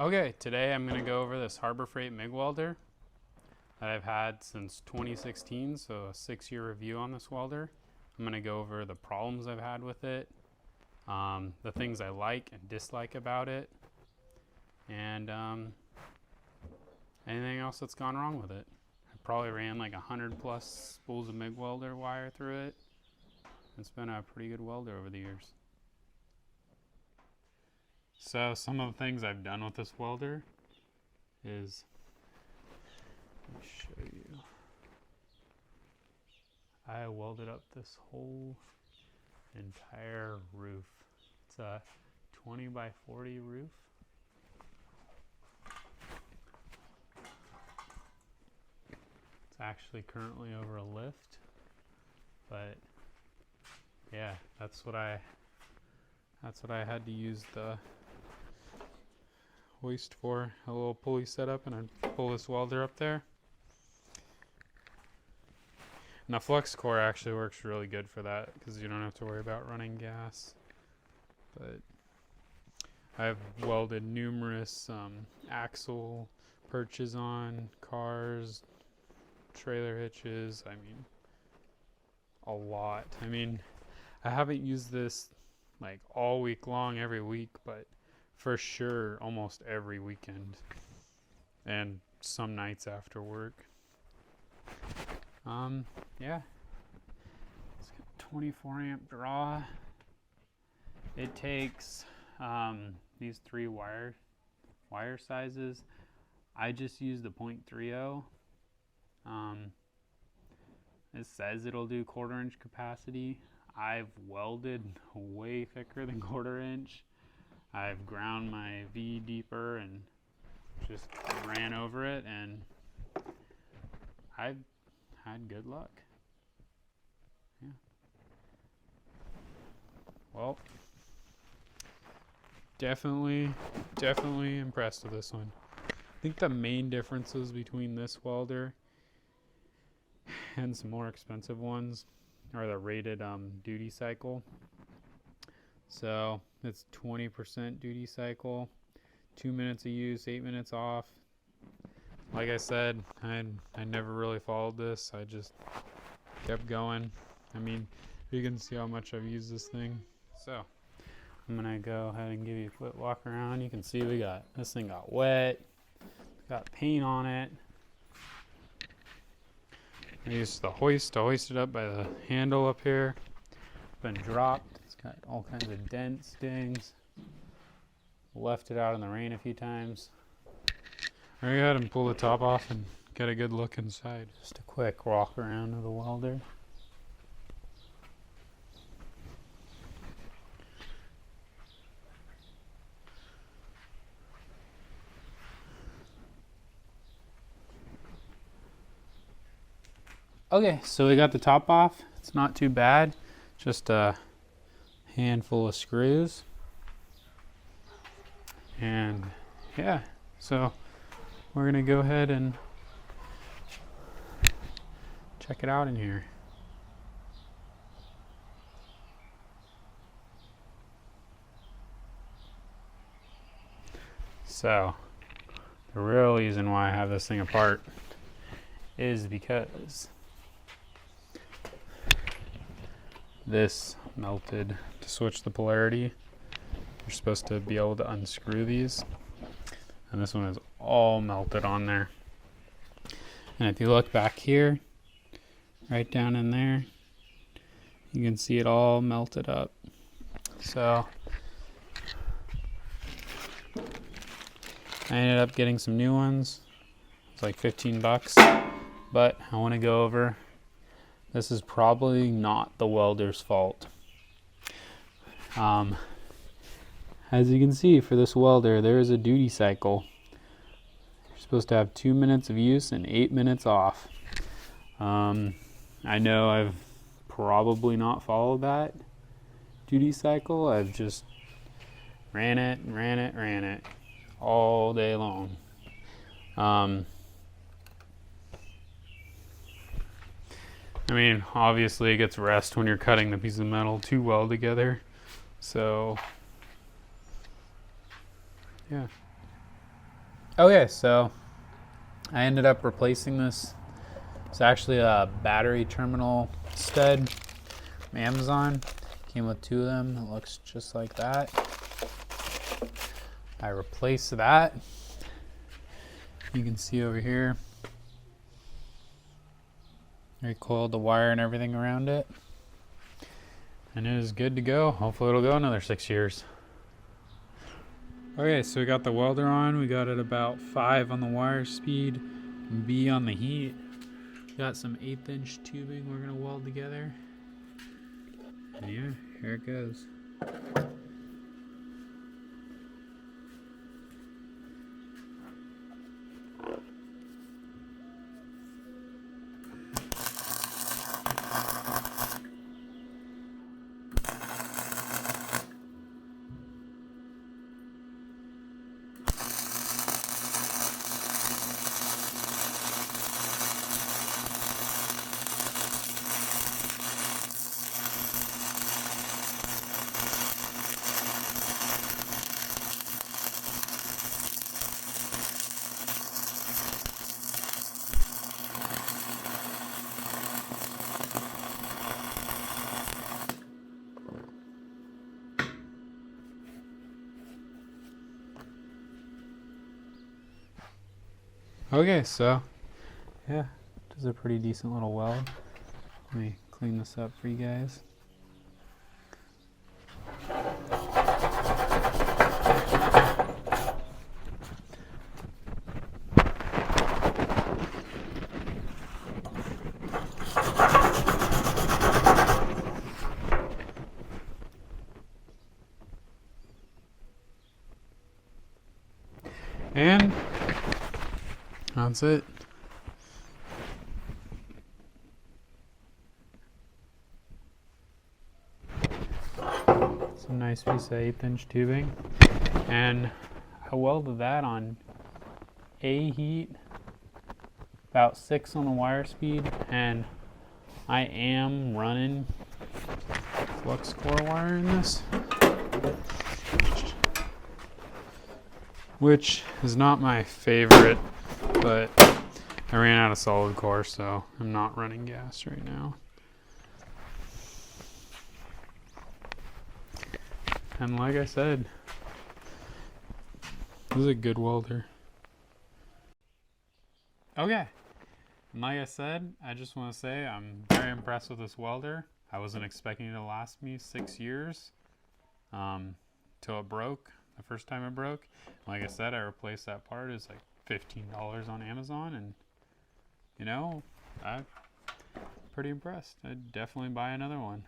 Okay, today I'm going to go over this Harbor Freight MIG welder that I've had since 2016, so a 6-year review on this welder. I'm going to go over the problems I've had with it, the things I like and dislike about it, and anything else that's gone wrong with it. I probably ran like 100 plus spools of MIG welder wire through it. It's been a pretty good welder over the years. So some of the things I've done with this welder is, let me show you. I welded up this whole entire roof. It's a 20 by 40 roof. It's actually currently over a lift, but yeah, that's what I had to use the hoist for. A little pulley setup, and I pull this welder up there. And the flux core actually works really good for that because you don't have to worry about running gas. But I've welded numerous axle perches on cars, trailer hitches. I mean, a lot. I mean, I haven't used this like all week long every week, but for sure almost every weekend and some nights after work. Yeah, it's got 24 amp draw. It takes these 3 wire sizes. I just use the 0.30. It says it'll do 1/4 inch capacity. I've welded way thicker than 1/4 inch. I've ground my V deeper and just ran over it, and I've had good luck. Yeah. Well, definitely impressed with this one. I think the main differences between this welder and some more expensive ones are the rated duty cycle. So it's 20% duty cycle, 2 minutes of use, 8 minutes off. Like I said, I never really followed this. I just kept going. I mean, you can see how much I've used this thing. So I'm gonna go ahead and give you a quick walk around. You can see this thing got wet, got paint on it. I used the hoist to hoist it up by the handle up here. Been dropped. It's got all kinds of dents, dings. Left it out in the rain a few times. I'll go ahead and pull the top off and get a good look inside. Just a quick walk around of the welder. Okay, so we got the top off. It's not too bad. Just a handful of screws. And yeah, so we're gonna go ahead and check it out in here. So the real reason why I have this thing apart is because this melted. To switch the polarity, you're supposed to be able to unscrew these, and this one is all melted on there. And if you look back here, right down in there, you can see it all melted up. So I ended up getting some new ones. It's like 15 bucks, but I want to go over, this is probably not the welder's fault. As you can see, for this welder, there is a duty cycle. You're supposed to have 2 minutes of use and 8 minutes off. I know I've probably not followed that duty cycle. I've just ran it all day long. I mean, obviously it gets rest when you're cutting the piece of metal to weld together. So, yeah. Okay, so I ended up replacing this. It's actually a battery terminal stud from Amazon. Came with 2 of them. It looks just like that. I replaced that. You can see over here. Recoiled the wire and everything around it. And it is good to go. Hopefully it'll go another 6 years. Okay, so we got the welder on. We got it about 5 on the wire speed, B on the heat. Got some 1/8" tubing we're gonna weld together. And yeah, here it goes. Okay, so yeah, does a pretty decent little weld. Let me clean this up for you guys. And that's it. Some nice piece of 1/8" tubing. And I welded that on A heat, about 6 on the wire speed, and I am running flux core wire in this, which is not my favorite, but I ran out of solid core, so I'm not running gas right now. And like I said, this is a good welder. Okay, and like I said, I just want to say I'm very impressed with this welder. I wasn't expecting it to last me 6 years till it broke. The first time it broke, like I said, I replaced that part. It's like $15 on Amazon, and you know, I'm pretty impressed. I'd definitely buy another one.